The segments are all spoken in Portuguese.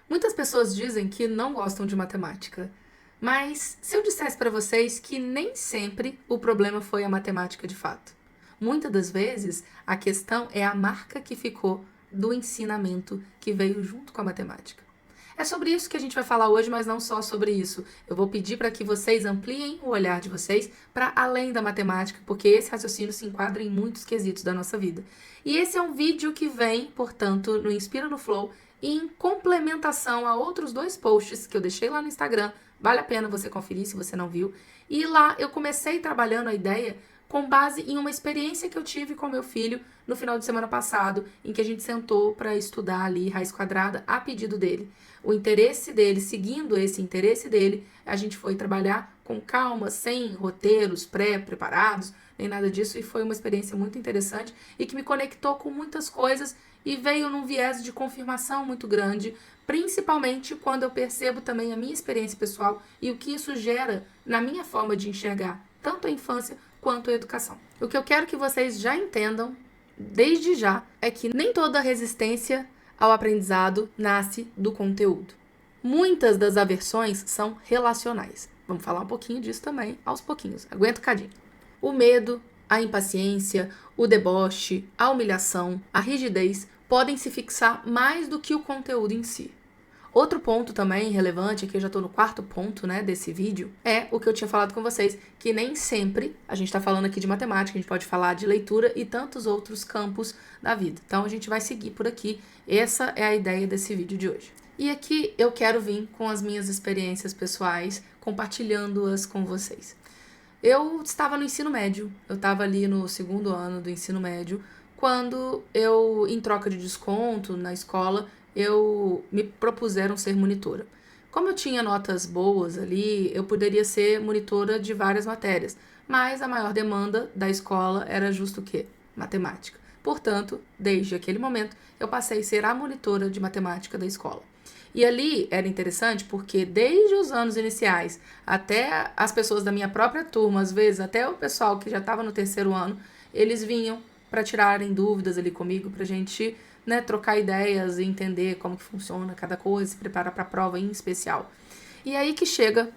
Muitas pessoas dizem que não gostam de matemática, mas se eu dissesse para vocês que nem sempre o problema foi a matemática de fato. Muitas das vezes a questão é a marca que ficou do ensinamento que veio junto com a matemática. É sobre isso que a gente vai falar hoje, mas não só sobre isso. Eu vou pedir para que vocês ampliem o olhar de vocês para além da matemática, porque esse raciocínio se enquadra em muitos quesitos da nossa vida. E esse é um vídeo que vem, portanto, no Inspira no Flow, em complementação a outros dois posts que eu deixei lá no Instagram. Vale a pena você conferir se você não viu. E lá eu comecei trabalhando a ideia com base em uma experiência que eu tive com meu filho no final de semana passado, em que a gente sentou para estudar ali raiz quadrada a pedido dele. O interesse dele, seguindo esse interesse dele, a gente foi trabalhar com calma, sem roteiros pré-preparados, nem nada disso, e foi uma experiência muito interessante e que me conectou com muitas coisas e veio num viés de confirmação muito grande, principalmente quando eu percebo também a minha experiência pessoal e o que isso gera na minha forma de enxergar tanto a infância quanto a educação. O que eu quero que vocês já entendam, desde já, é que nem toda resistência ao aprendizado nasce do conteúdo. Muitas das aversões são relacionais. Vamos falar um pouquinho disso também, aos pouquinhos. Aguenta um cadinho. O medo, a impaciência, o deboche, a humilhação, a rigidez podem se fixar mais do que o conteúdo em si. Outro ponto também relevante, aqui eu já estou no quarto ponto, desse vídeo, é o que eu tinha falado com vocês, que nem sempre, a gente está falando aqui de matemática, a gente pode falar de leitura e tantos outros campos da vida. Então a gente vai seguir por aqui, essa é a ideia desse vídeo de hoje. E aqui eu quero vir com as minhas experiências pessoais, compartilhando-as com vocês. Eu estava no ensino médio, eu estava ali no segundo ano do ensino médio, quando eu, em troca de desconto na escola, me propuseram ser monitora. Como eu tinha notas boas ali, eu poderia ser monitora de várias matérias, mas a maior demanda da escola era justo o quê? Matemática. Portanto, desde aquele momento, eu passei a ser a monitora de matemática da escola. E ali era interessante porque desde os anos iniciais até as pessoas da minha própria turma, às vezes até o pessoal que já estava no terceiro ano, eles vinham para tirarem dúvidas ali comigo, para a gente trocar ideias e entender como que funciona cada coisa, se preparar para a prova em especial. E aí que chega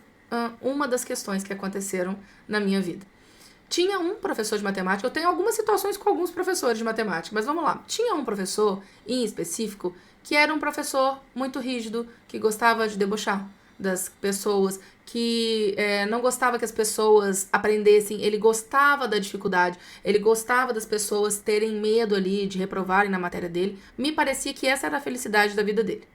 uma das questões que aconteceram na minha vida. Tinha um professor de matemática, eu tenho algumas situações com alguns professores de matemática, mas vamos lá. Tinha um professor em específico que era um professor muito rígido, que gostava de debochar das pessoas, que não gostava que as pessoas aprendessem, ele gostava da dificuldade, ele gostava das pessoas terem medo ali de reprovarem na matéria dele. Me parecia que essa era a felicidade da vida dele.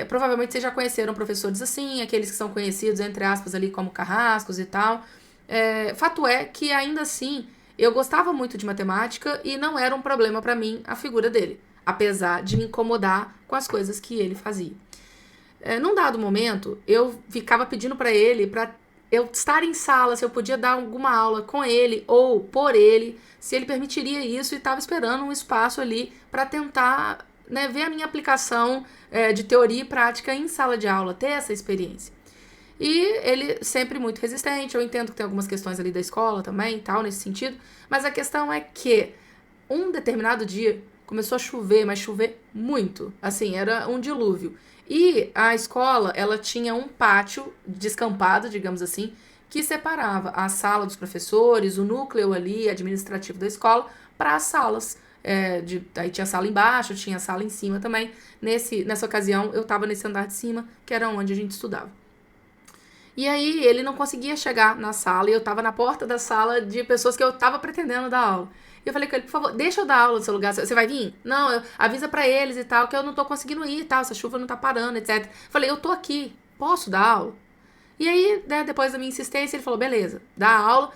Provavelmente vocês já conheceram professores assim, aqueles que são conhecidos, entre aspas, ali como carrascos e tal. Fato é que ainda assim eu gostava muito de matemática e não era um problema para mim a figura dele, apesar de me incomodar com as coisas que ele fazia. Num dado momento, eu ficava pedindo para ele, para eu estar em sala, se eu podia dar alguma aula com ele ou por ele, se ele permitiria isso, e estava esperando um espaço ali para tentar ver a minha aplicação de teoria e prática em sala de aula, ter essa experiência. E ele sempre muito resistente, eu entendo que tem algumas questões ali da escola também, tal, nesse sentido, mas a questão é que um determinado dia começou a chover, mas chover muito, assim, era um dilúvio. E a escola, ela tinha um pátio descampado, digamos assim, que separava a sala dos professores, o núcleo ali administrativo da escola, para as salas. Aí tinha sala embaixo, tinha sala em cima também. Nessa ocasião, eu estava nesse andar de cima, que era onde a gente estudava. E aí ele não conseguia chegar na sala e eu tava na porta da sala de pessoas que eu tava pretendendo dar aula. E eu falei com ele, por favor, deixa eu dar aula no seu lugar, você vai vir? Não, avisa pra eles e tal, que eu não tô conseguindo ir e tal, essa chuva não tá parando, etc. Falei, eu tô aqui, posso dar aula? E aí, depois da minha insistência, ele falou, beleza, dá aula.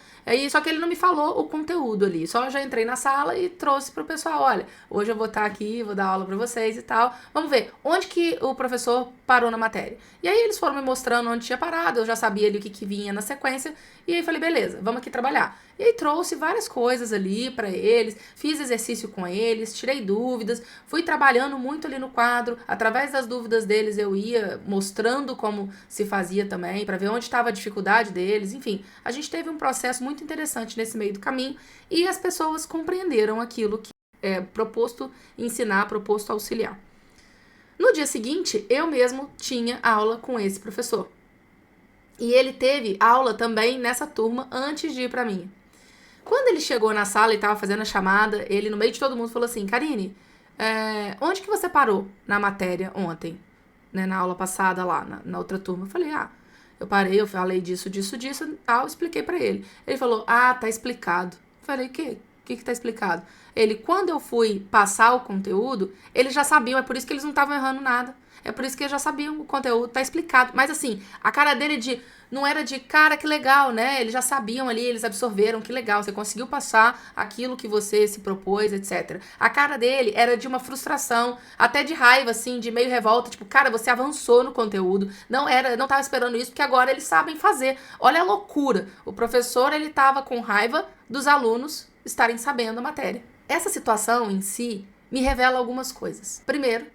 Só que ele não me falou o conteúdo ali, só já entrei na sala e trouxe pro pessoal, olha, hoje eu vou estar aqui, vou dar aula pra vocês e tal. Vamos ver, onde que o professor parou na matéria? E aí eles foram me mostrando onde tinha parado, eu já sabia ali o que vinha na sequência, e aí falei, beleza, vamos aqui trabalhar. E aí trouxe várias coisas ali pra eles, fiz exercício com eles, tirei dúvidas, fui trabalhando muito ali no quadro, através das dúvidas deles eu ia mostrando como se fazia também, pra ver onde estava a dificuldade deles, enfim, a gente teve um processo muito interessante nesse meio do caminho e as pessoas compreenderam aquilo que é proposto ensinar, proposto auxiliar. No dia seguinte, eu mesmo tinha aula com esse professor. E ele teve aula também nessa turma antes de ir pra minha. Quando ele chegou na sala e tava fazendo a chamada, ele, no meio de todo mundo, falou assim: Karine, onde que você parou na matéria ontem? Né, na aula passada lá, na outra turma. Eu falei: eu parei, eu falei disso, tal, expliquei pra ele. Ele falou: tá explicado. Eu falei: o que tá explicado? Ele, quando eu fui passar o conteúdo, eles já sabiam, é por isso que eles não estavam errando nada. É por isso que eles já sabiam o conteúdo, tá explicado. Mas assim, a cara dele não era de, cara, que legal, né? Eles já sabiam ali, eles absorveram, que legal, você conseguiu passar aquilo que você se propôs, etc. A cara dele era de uma frustração, até de raiva, assim, de meio revolta, tipo, cara, você avançou no conteúdo, não tava esperando isso, porque agora eles sabem fazer. Olha a loucura. O professor, ele tava com raiva dos alunos estarem sabendo a matéria. Essa situação em si me revela algumas coisas. Primeiro,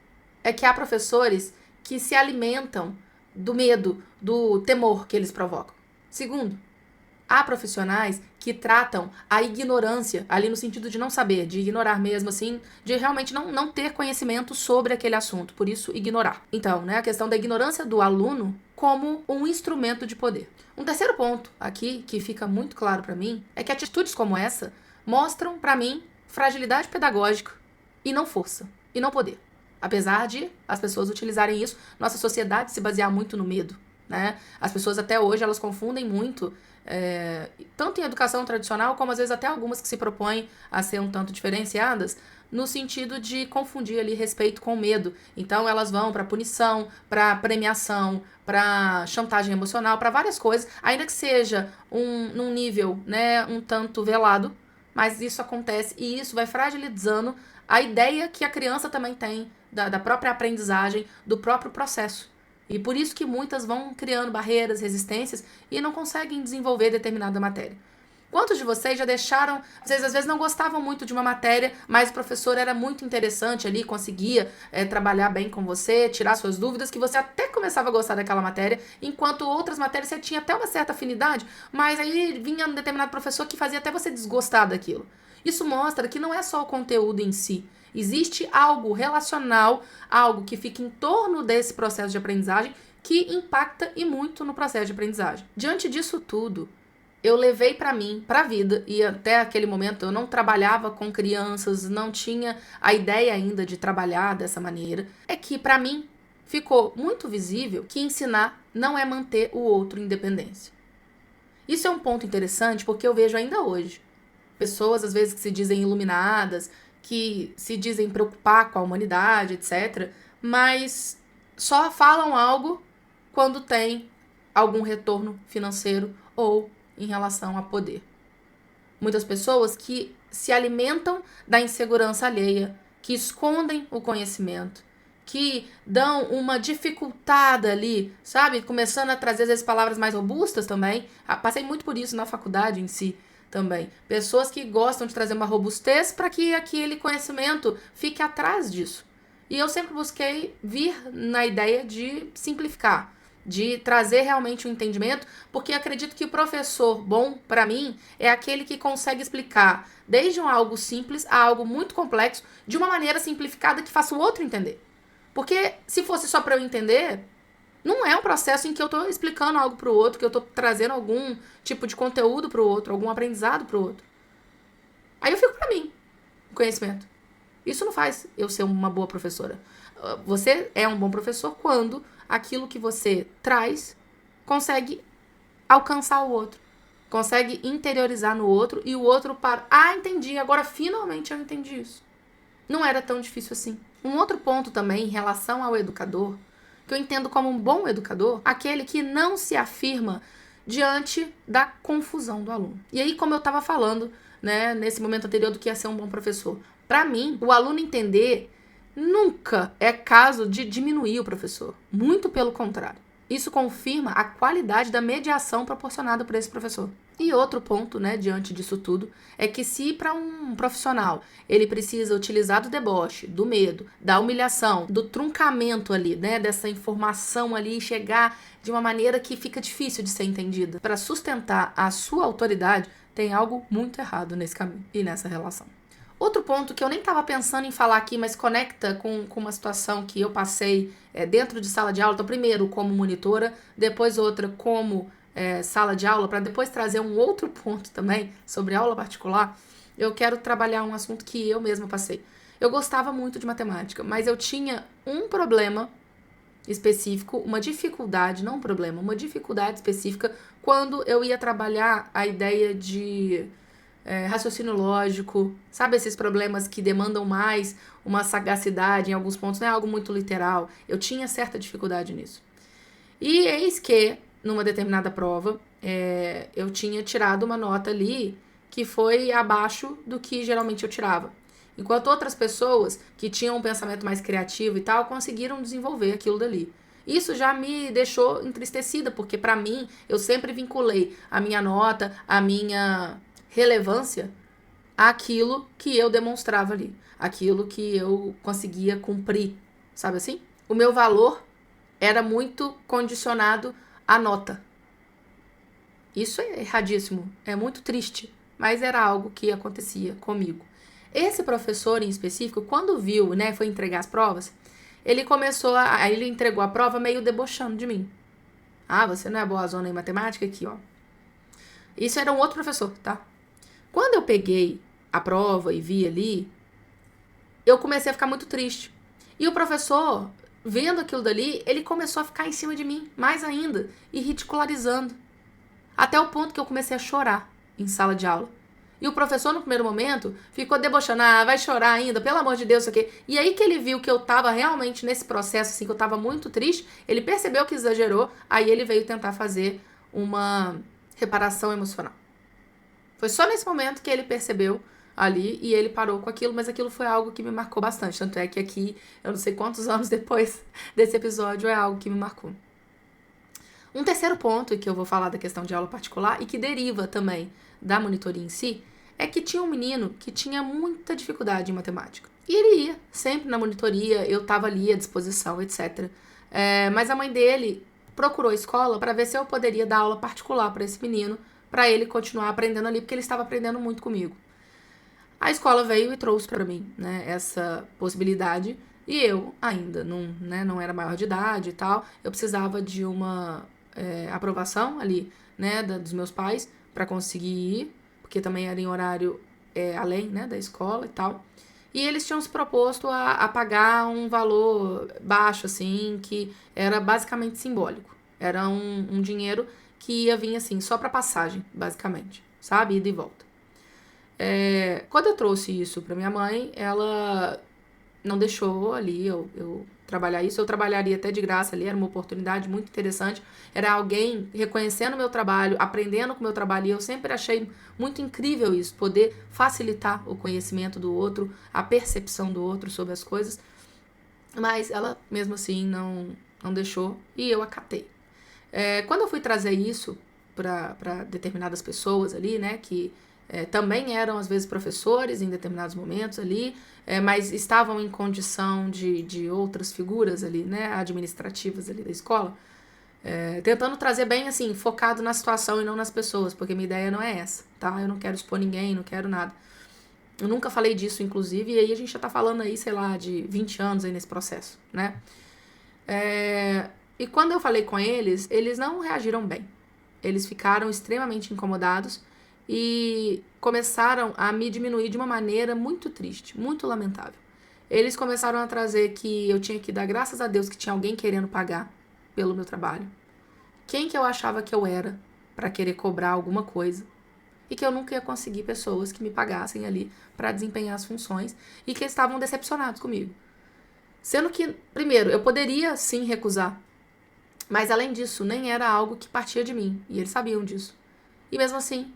é que há professores que se alimentam do medo, do temor que eles provocam. Segundo, há profissionais que tratam a ignorância, ali no sentido de não saber, de ignorar mesmo, assim, de realmente não ter conhecimento sobre aquele assunto, por isso ignorar. Então, né, a questão da ignorância do aluno como um instrumento de poder. Um terceiro ponto aqui, que fica muito claro para mim, é que atitudes como essa mostram para mim fragilidade pedagógica e não força, e não poder. Apesar de as pessoas utilizarem isso, nossa sociedade se basear muito no medo, né? As pessoas até hoje, elas confundem muito, tanto em educação tradicional, como às vezes até algumas que se propõem a ser um tanto diferenciadas, no sentido de confundir ali respeito com medo. Então elas vão para punição, para premiação, para chantagem emocional, para várias coisas, ainda que seja num nível, né, um tanto velado, mas isso acontece e isso vai fragilizando a ideia que a criança também tem da própria aprendizagem, do próprio processo. E por isso que muitas vão criando barreiras, resistências e não conseguem desenvolver determinada matéria. Quantos de vocês já deixaram, vocês às vezes não gostavam muito de uma matéria, mas o professor era muito interessante ali, conseguia trabalhar bem com você, tirar suas dúvidas, que você até começava a gostar daquela matéria, enquanto outras matérias você tinha até uma certa afinidade, mas aí vinha um determinado professor que fazia até você desgostar daquilo. Isso mostra que não é só o conteúdo em si. Existe algo relacional, algo que fica em torno desse processo de aprendizagem que impacta e muito no processo de aprendizagem. Diante disso tudo, eu levei para mim, para a vida, e até aquele momento eu não trabalhava com crianças, não tinha a ideia ainda de trabalhar dessa maneira, é que para mim ficou muito visível que ensinar não é manter o outro em dependência. Isso é um ponto interessante porque eu vejo ainda hoje pessoas, às vezes, que se dizem iluminadas, que se dizem preocupar com a humanidade, etc., mas só falam algo quando tem algum retorno financeiro ou em relação a poder. Muitas pessoas que se alimentam da insegurança alheia, que escondem o conhecimento, que dão uma dificultada ali, sabe? Começando a trazer, às vezes, palavras mais robustas também. Passei muito por isso na faculdade em si também. Pessoas que gostam de trazer uma robustez para que aquele conhecimento fique atrás disso. E eu sempre busquei vir na ideia de simplificar, de trazer realmente um entendimento, porque acredito que o professor bom, para mim, é aquele que consegue explicar desde algo simples a algo muito complexo, de uma maneira simplificada que faça o outro entender. Porque se fosse só para eu entender, não é um processo em que eu tô explicando algo pro outro, que eu tô trazendo algum tipo de conteúdo pro outro, algum aprendizado pro outro. Aí eu fico pra mim, o conhecimento. Isso não faz eu ser uma boa professora. Você é um bom professor quando aquilo que você traz consegue alcançar o outro. Consegue interiorizar no outro e o outro para... entendi, agora finalmente eu entendi isso. Não era tão difícil assim. Um outro ponto também em relação ao educador, que eu entendo como um bom educador, aquele que não se afirma diante da confusão do aluno. E aí, como eu estava falando, né, nesse momento anterior do que ia ser um bom professor, para mim, o aluno entender nunca é caso de diminuir o professor. Muito pelo contrário. Isso confirma a qualidade da mediação proporcionada por esse professor. E outro ponto, né, diante disso tudo, é que se para um profissional ele precisa utilizar do deboche, do medo, da humilhação, do truncamento ali, né, dessa informação ali, chegar de uma maneira que fica difícil de ser entendida, para sustentar a sua autoridade, tem algo muito errado nesse caminho e nessa relação. Outro ponto que eu nem estava pensando em falar aqui, mas conecta com uma situação que eu passei dentro de sala de aula. Então, primeiro como monitora, depois outra como sala de aula, para depois trazer um outro ponto também sobre aula particular. Eu quero trabalhar um assunto que eu mesma passei. Eu gostava muito de matemática, mas eu tinha um problema específico, uma dificuldade, não um problema, uma dificuldade específica quando eu ia trabalhar a ideia de raciocínio lógico, sabe esses problemas que demandam mais uma sagacidade em alguns pontos, não é algo muito literal. Eu tinha certa dificuldade nisso. E eis que, numa determinada prova, eu tinha tirado uma nota ali que foi abaixo do que geralmente eu tirava. Enquanto outras pessoas que tinham um pensamento mais criativo e tal, conseguiram desenvolver aquilo dali. Isso já me deixou entristecida, porque para mim, eu sempre vinculei a minha nota, a minha relevância àquilo que eu demonstrava ali, aquilo que eu conseguia cumprir, sabe assim? O meu valor era muito condicionado à nota. Isso é erradíssimo, é muito triste, mas era algo que acontecia comigo. Esse professor em específico, quando viu, né, foi entregar as provas, ele entregou a prova meio debochando de mim. Ah, você não é boa zona em matemática? Aqui, ó. Isso era um outro professor, tá? Quando eu peguei a prova e vi ali, eu comecei a ficar muito triste. E o professor, vendo aquilo dali, ele começou a ficar em cima de mim, mais ainda, e ridicularizando. Até o ponto que eu comecei a chorar em sala de aula. E o professor, no primeiro momento, ficou debochando. Ah, vai chorar ainda, pelo amor de Deus, isso aqui. E aí que ele viu que eu tava realmente nesse processo, assim, que eu tava muito triste, ele percebeu que exagerou, aí ele veio tentar fazer uma reparação emocional. Foi só nesse momento que ele percebeu ali e ele parou com aquilo, mas aquilo foi algo que me marcou bastante. Tanto é que aqui, eu não sei quantos anos depois desse episódio, é algo que me marcou. Um terceiro ponto que eu vou falar da questão de aula particular e que deriva também da monitoria em si, é que tinha um menino que tinha muita dificuldade em matemática. E ele ia sempre na monitoria, eu estava ali à disposição, etc. Mas a mãe dele procurou a escola para ver se eu poderia dar aula particular para esse menino, para ele continuar aprendendo ali, porque ele estava aprendendo muito comigo. A escola veio e trouxe para mim, né, essa possibilidade, e eu ainda não era maior de idade e tal, eu precisava de uma aprovação ali, né, dos meus pais para conseguir ir, porque também era em horário além, né, da escola e tal. E eles tinham se proposto a pagar um valor baixo, assim, que era basicamente simbólico. Era um dinheiro que ia vir, assim, só para passagem, basicamente, sabe? Ida e volta. Quando eu trouxe isso para minha mãe, ela não deixou ali eu trabalhar isso. Eu trabalharia até de graça ali, era uma oportunidade muito interessante. Era alguém reconhecendo o meu trabalho, aprendendo com o meu trabalho. E eu sempre achei muito incrível isso, poder facilitar o conhecimento do outro, a percepção do outro sobre as coisas. Mas ela, mesmo assim, não deixou e eu acatei. Quando eu fui trazer isso para determinadas pessoas ali, né, que também eram às vezes professores em determinados momentos ali, mas estavam em condição de outras figuras ali, né, administrativas ali da escola, tentando trazer bem assim, focado na situação e não nas pessoas, porque minha ideia não é essa, tá? Eu não quero expor ninguém, não quero nada. Eu nunca falei disso, inclusive, e aí a gente já tá falando aí, sei lá, de 20 anos aí nesse processo, né? E quando eu falei com eles, eles não reagiram bem. Eles ficaram extremamente incomodados e começaram a me diminuir de uma maneira muito triste, muito lamentável. Eles começaram a trazer que eu tinha que dar graças a Deus que tinha alguém querendo pagar pelo meu trabalho. Quem que eu achava que eu era para querer cobrar alguma coisa? E que eu nunca ia conseguir pessoas que me pagassem ali para desempenhar as funções e que estavam decepcionados comigo. Sendo que, primeiro, eu poderia sim recusar, mas além disso, nem era algo que partia de mim, e eles sabiam disso. E mesmo assim,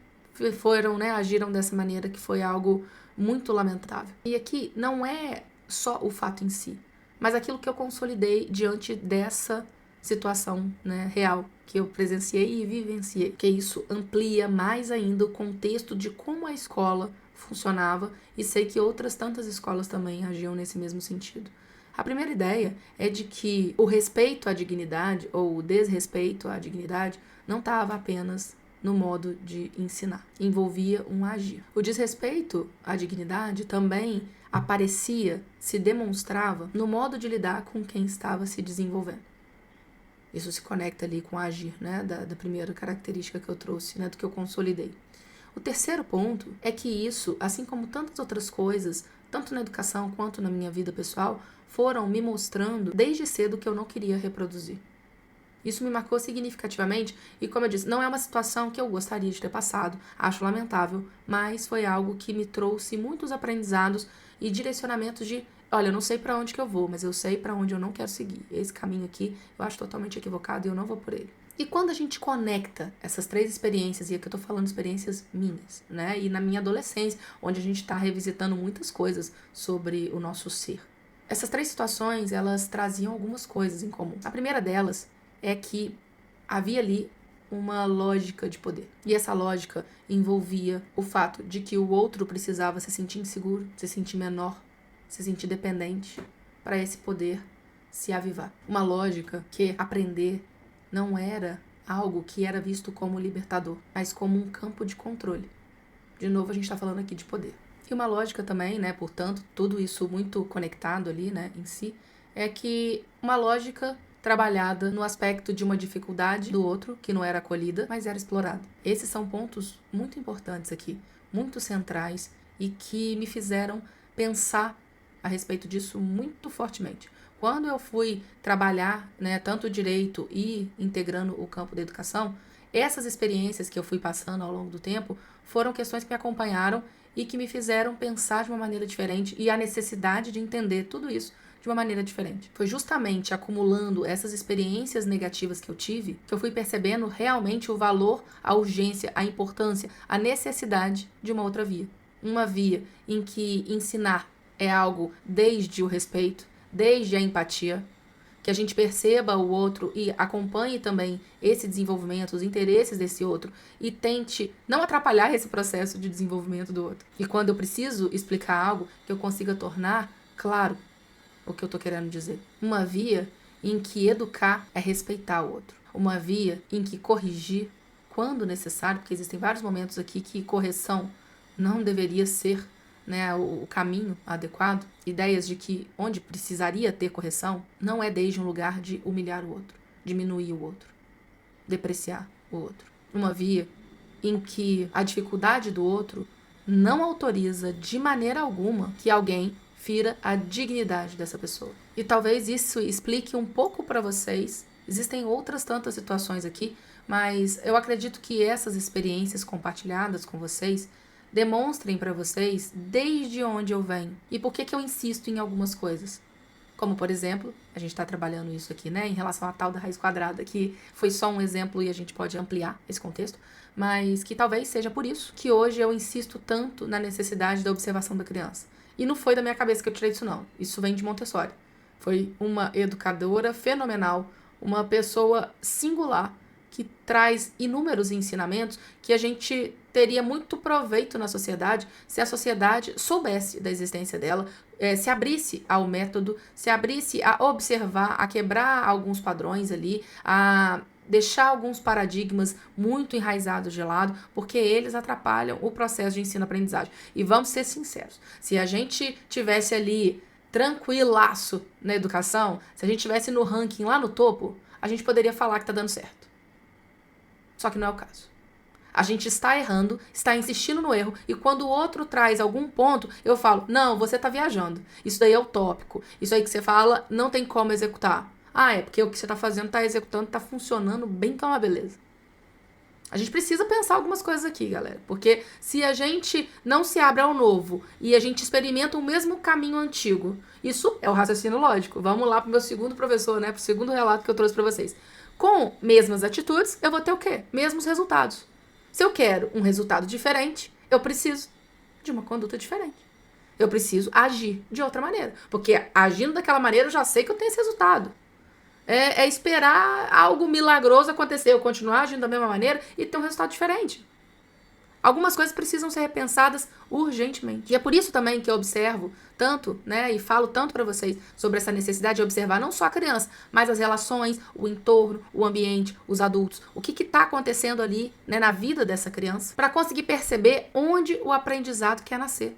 agiram dessa maneira que foi algo muito lamentável. E aqui não é só o fato em si, mas aquilo que eu consolidei diante dessa situação, né, real que eu presenciei e vivenciei. Que isso amplia mais ainda o contexto de como a escola funcionava e sei que outras tantas escolas também agiam nesse mesmo sentido. A primeira ideia é de que o respeito à dignidade ou o desrespeito à dignidade não estava apenas no modo de ensinar. Envolvia um agir. O desrespeito à dignidade também aparecia, se demonstrava no modo de lidar com quem estava se desenvolvendo. Isso se conecta ali com o agir, né, da primeira característica que eu trouxe, né, do que eu consolidei. O terceiro ponto é que isso, assim como tantas outras coisas, tanto na educação quanto na minha vida pessoal, foram me mostrando desde cedo que eu não queria reproduzir. Isso me marcou significativamente e, como eu disse, não é uma situação que eu gostaria de ter passado, acho lamentável, mas foi algo que me trouxe muitos aprendizados e direcionamentos de, olha, eu não sei para onde que eu vou, mas eu sei para onde eu não quero seguir. Esse caminho aqui eu acho totalmente equivocado e eu não vou por ele. E quando a gente conecta essas três experiências, e aqui eu tô falando de experiências minhas, né? E na minha adolescência, onde a gente tá revisitando muitas coisas sobre o nosso ser. Essas três situações, elas traziam algumas coisas em comum. A primeira delas é que havia ali uma lógica de poder. E essa lógica envolvia o fato de que o outro precisava se sentir inseguro, se sentir menor, se sentir dependente, para esse poder se avivar. Uma lógica que aprender não era algo que era visto como libertador, mas como um campo de controle. De novo, a gente está falando aqui de poder. E uma lógica também, né, portanto, tudo isso muito conectado ali, né, em si, é que uma lógica trabalhada no aspecto de uma dificuldade do outro, que não era acolhida, mas era explorada. Esses são pontos muito importantes aqui, muito centrais e que me fizeram pensar a respeito disso muito fortemente. Quando eu fui trabalhar, né, tanto o direito e integrando o campo da educação, essas experiências que eu fui passando ao longo do tempo foram questões que me acompanharam e que me fizeram pensar de uma maneira diferente e a necessidade de entender tudo isso de uma maneira diferente. Foi justamente acumulando essas experiências negativas que eu tive que eu fui percebendo realmente o valor, a urgência, a importância, a necessidade de uma outra via. Uma via em que ensinar é algo desde o respeito, desde a empatia, que a gente perceba o outro e acompanhe também esse desenvolvimento, os interesses desse outro e tente não atrapalhar esse processo de desenvolvimento do outro. E quando eu preciso explicar algo, que eu consiga tornar claro o que eu tô querendo dizer. Uma via em que educar é respeitar o outro. Uma via em que corrigir, quando necessário, porque existem vários momentos aqui que correção não deveria ser, né, o caminho adequado. Ideias de que onde precisaria ter correção não é desde um lugar de humilhar o outro, diminuir o outro, depreciar o outro. Uma via em que a dificuldade do outro não autoriza de maneira alguma que alguém fira a dignidade dessa pessoa. E talvez isso explique um pouco para vocês. Existem outras tantas situações aqui, mas eu acredito que essas experiências compartilhadas com vocês demonstrem para vocês desde onde eu venho e por que eu insisto em algumas coisas. Como, por exemplo, a gente está trabalhando isso aqui, né, em relação à tal da raiz quadrada, que foi só um exemplo e a gente pode ampliar esse contexto, mas que talvez seja por isso que hoje eu insisto tanto na necessidade da observação da criança. E não foi da minha cabeça que eu tirei isso, não. Isso vem de Montessori. Foi uma educadora fenomenal, uma pessoa singular, que traz inúmeros ensinamentos que a gente teria muito proveito na sociedade se a sociedade soubesse da existência dela, se abrisse ao método, se abrisse a observar, a quebrar alguns padrões ali, a deixar alguns paradigmas muito enraizados de lado, porque eles atrapalham o processo de ensino-aprendizagem. E vamos ser sinceros, se a gente tivesse ali tranquilaço na educação, se a gente tivesse no ranking lá no topo, a gente poderia falar que tá dando certo. Só que não é o caso. A gente está errando, está insistindo no erro, e quando o outro traz algum ponto, eu falo, não, você tá viajando. Isso daí é utópico. Isso aí que você fala, não tem como executar. Ah, é porque o que você tá fazendo, tá executando, tá funcionando bem, que é uma beleza. A gente precisa pensar algumas coisas aqui, galera. Porque se a gente não se abre ao novo e a gente experimenta o mesmo caminho antigo, isso é o raciocínio lógico. Vamos lá pro meu segundo professor, né? Pro segundo relato que eu trouxe pra vocês. Com mesmas atitudes, eu vou ter o quê? Mesmos resultados. Se eu quero um resultado diferente, eu preciso de uma conduta diferente. Eu preciso agir de outra maneira. Porque agindo daquela maneira, eu já sei que eu tenho esse resultado. É esperar algo milagroso acontecer, eu continuar agindo da mesma maneira e ter um resultado diferente. Algumas coisas precisam ser repensadas urgentemente. E é por isso também que eu observo tanto, né, e falo tanto para vocês sobre essa necessidade de observar não só a criança, mas as relações, o entorno, o ambiente, os adultos, o que está acontecendo ali, né, na vida dessa criança, para conseguir perceber onde o aprendizado quer nascer.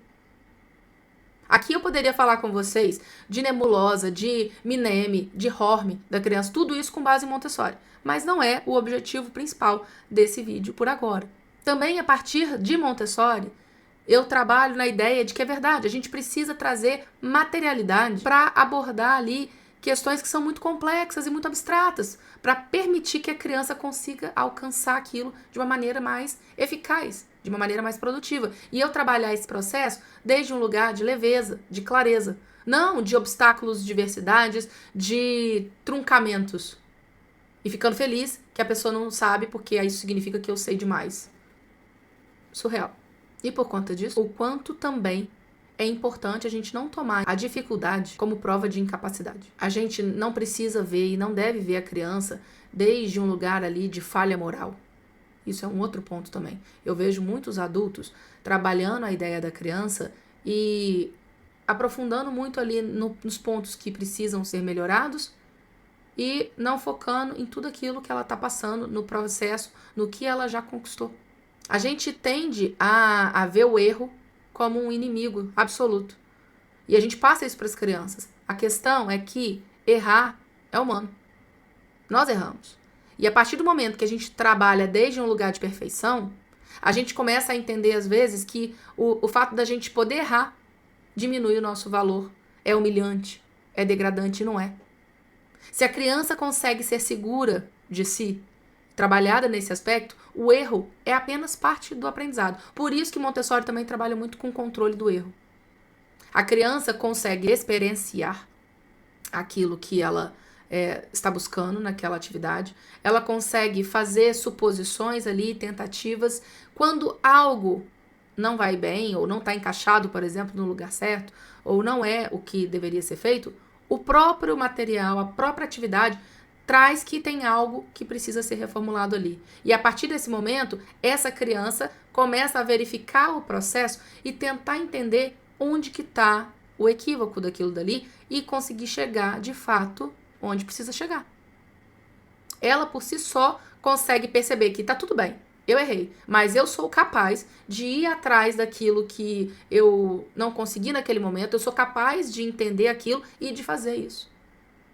Aqui eu poderia falar com vocês de nebulosa, de Minemi, de Horme da criança, tudo isso com base em Montessori, mas não é o objetivo principal desse vídeo por agora. Também a partir de Montessori, eu trabalho na ideia de que é verdade, a gente precisa trazer materialidade para abordar ali questões que são muito complexas e muito abstratas, para permitir que a criança consiga alcançar aquilo de uma maneira mais eficaz, de uma maneira mais produtiva. E eu trabalhar esse processo desde um lugar de leveza, de clareza, não de obstáculos, de diversidades, de truncamentos. E ficando feliz que a pessoa não sabe, porque isso significa que eu sei demais. Surreal. E por conta disso, o quanto também é importante a gente não tomar a dificuldade como prova de incapacidade. A gente não precisa ver e não deve ver a criança desde um lugar ali de falha moral. Isso é um outro ponto também. Eu vejo muitos adultos trabalhando a ideia da criança e aprofundando muito ali nos pontos que precisam ser melhorados e não focando em tudo aquilo que ela está passando no processo, no que ela já conquistou. A gente tende a ver o erro como um inimigo absoluto. E a gente passa isso para as crianças. A questão é que errar é humano. Nós erramos. E a partir do momento que a gente trabalha desde um lugar de perfeição, a gente começa a entender, às vezes, que o fato da gente poder errar diminui o nosso valor. É humilhante, é degradante, não é. Se a criança consegue ser segura de si, trabalhada nesse aspecto, o erro é apenas parte do aprendizado. Por isso que Montessori também trabalha muito com o controle do erro. A criança consegue experienciar aquilo que ela está buscando naquela atividade. Ela consegue fazer suposições ali, tentativas. Quando algo não vai bem, ou não está encaixado, por exemplo, no lugar certo, ou não é o que deveria ser feito, o próprio material, a própria atividade traz que tem algo que precisa ser reformulado ali. E a partir desse momento, essa criança começa a verificar o processo e tentar entender onde que está o equívoco daquilo dali e conseguir chegar, de fato, onde precisa chegar. Ela, por si só, consegue perceber que tá tudo bem, eu errei, mas eu sou capaz de ir atrás daquilo que eu não consegui naquele momento, eu sou capaz de entender aquilo e de fazer isso.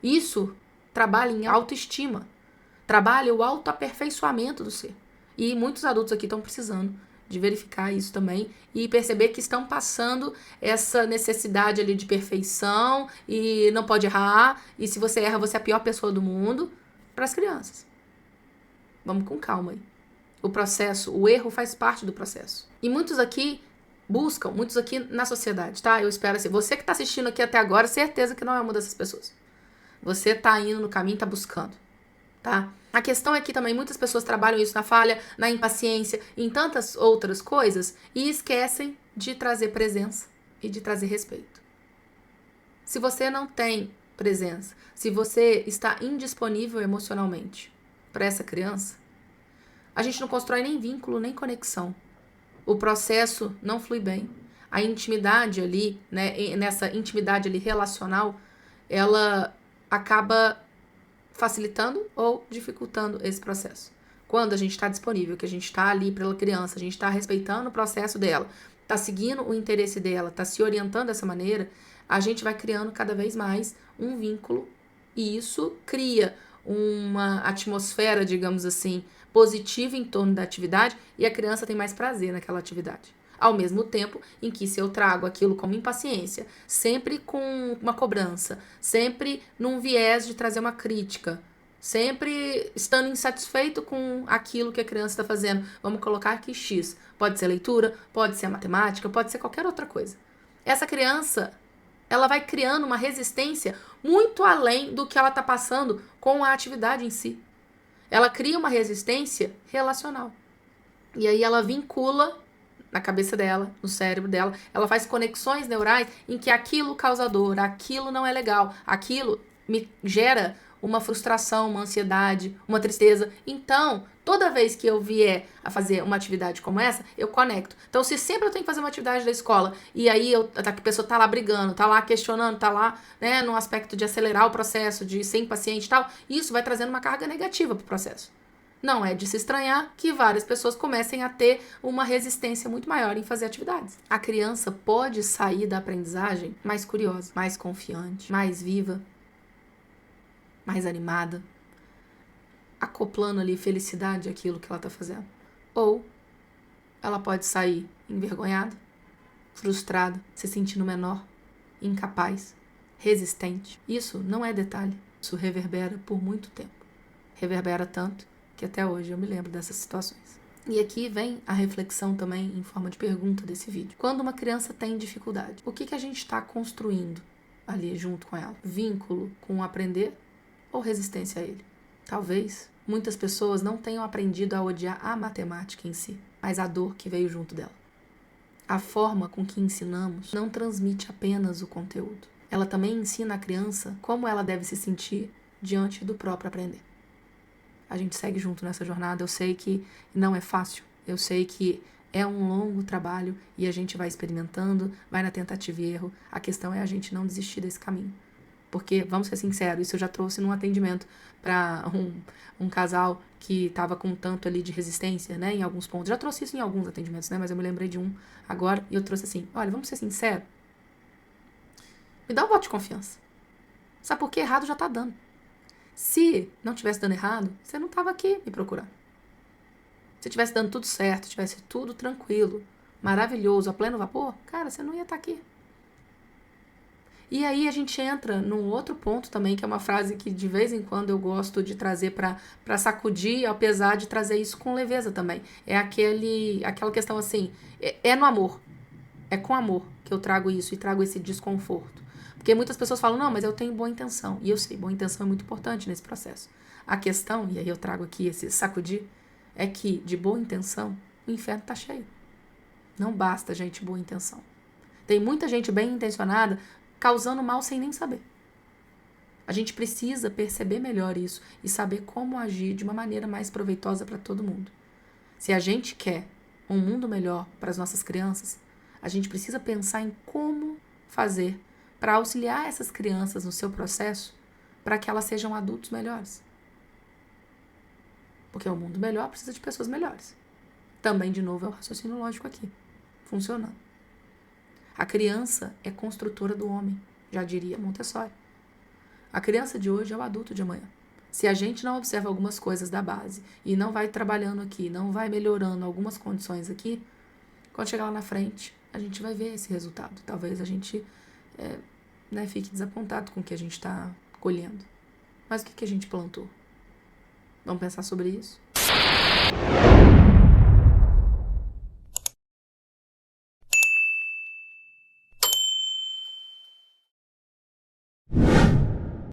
Isso trabalha em autoestima, trabalha o autoaperfeiçoamento do ser. E muitos adultos aqui estão precisando de verificar isso também e perceber que estão passando essa necessidade ali de perfeição e não pode errar, e se você erra, você é a pior pessoa do mundo, para as crianças. Vamos com calma aí. O processo, o erro faz parte do processo. E muitos aqui buscam, muitos aqui na sociedade, tá? Eu espero assim, você que está assistindo aqui até agora, certeza que não é uma dessas pessoas. Você tá indo no caminho, tá buscando, tá? A questão é que também muitas pessoas trabalham isso na falha, na impaciência, em tantas outras coisas e esquecem de trazer presença e de trazer respeito. Se você não tem presença, se você está indisponível emocionalmente para essa criança, a gente não constrói nem vínculo, nem conexão. O processo não flui bem. A intimidade ali, né, nessa intimidade ali relacional, ela acaba facilitando ou dificultando esse processo. Quando a gente está disponível, que a gente está ali pela criança, a gente está respeitando o processo dela, está seguindo o interesse dela, está se orientando dessa maneira, a gente vai criando cada vez mais um vínculo e isso cria uma atmosfera, digamos assim, positiva em torno da atividade e a criança tem mais prazer naquela atividade. Ao mesmo tempo em que se eu trago aquilo como impaciência, sempre com uma cobrança, sempre num viés de trazer uma crítica, sempre estando insatisfeito com aquilo que a criança está fazendo. Vamos colocar aqui X. Pode ser leitura, pode ser matemática, pode ser qualquer outra coisa. Essa criança, ela vai criando uma resistência muito além do que ela está passando com a atividade em si. Ela cria uma resistência relacional. E aí ela vincula na cabeça dela, no cérebro dela, ela faz conexões neurais em que aquilo causa dor, aquilo não é legal, aquilo me gera uma frustração, uma ansiedade, uma tristeza. Então, Toda vez que eu vier a fazer uma atividade como essa, eu conecto. Então, se sempre eu tenho que fazer uma atividade da escola e aí a pessoa tá lá brigando, tá lá questionando, tá lá, né, no aspecto de acelerar o processo, de ser impaciente e tal, isso vai trazendo uma carga negativa pro processo. Não é de se estranhar que várias pessoas comecem a ter uma resistência muito maior em fazer atividades. A criança pode sair da aprendizagem mais curiosa, mais confiante, mais viva, mais animada, acoplando ali felicidade àquilo que ela está fazendo. Ou ela pode sair envergonhada, frustrada, se sentindo menor, incapaz, resistente. Isso não é detalhe. Isso reverbera por muito tempo. Reverbera tanto que até hoje eu me lembro dessas situações. E aqui vem a reflexão também em forma de pergunta desse vídeo. Quando uma criança tem dificuldade, o que a gente está construindo ali junto com ela? Vínculo com o aprender ou resistência a ele? Talvez muitas pessoas não tenham aprendido a odiar a matemática em si, mas a dor que veio junto dela. A forma com que ensinamos não transmite apenas o conteúdo. Ela também ensina a criança como ela deve se sentir diante do próprio aprender. A gente segue junto nessa jornada. Eu sei que não é fácil. Eu sei que é um longo trabalho e a gente vai experimentando, vai na tentativa e erro. A questão é a gente não desistir desse caminho. Porque, vamos ser sinceros, isso eu já trouxe num atendimento para um casal que estava com tanto ali de resistência, né, em alguns pontos. Já trouxe isso em alguns atendimentos, né, mas eu me lembrei de um agora e eu trouxe assim, olha, vamos ser sinceros, me dá um voto de confiança. Sabe por que errado já tá dando. Se não tivesse dando errado, você não tava aqui me procurando. Se tivesse dando tudo certo, tivesse tudo tranquilo, maravilhoso, a pleno vapor, cara, você não ia estar aqui. E aí a gente entra num outro ponto também, que é uma frase que de vez em quando eu gosto de trazer para sacudir, apesar de trazer isso com leveza também. É aquela questão assim, é no amor. É com amor que eu trago isso e trago esse desconforto. Porque muitas pessoas falam, não, mas eu tenho boa intenção. E eu sei, boa intenção é muito importante nesse processo. A questão, e aí eu trago aqui esse sacudir, é que de boa intenção, o inferno tá cheio. Não basta gente boa intenção. Tem muita gente bem intencionada causando mal sem nem saber. A gente precisa perceber melhor isso e saber como agir de uma maneira mais proveitosa para todo mundo. Se a gente quer um mundo melhor para as nossas crianças, a gente precisa pensar em como fazer para auxiliar essas crianças no seu processo para que elas sejam adultos melhores. Porque o mundo melhor precisa de pessoas melhores. Também, de novo, é o raciocínio lógico aqui, funcionando. A criança é construtora do homem, já diria Montessori. A criança de hoje é o adulto de amanhã. Se a gente não observa algumas coisas da base e não vai trabalhando aqui, não vai melhorando algumas condições aqui, quando chegar lá na frente, a gente vai ver esse resultado. Talvez a gente fique desapontado com o que a gente está colhendo. Mas o que a gente plantou? Vamos pensar sobre isso?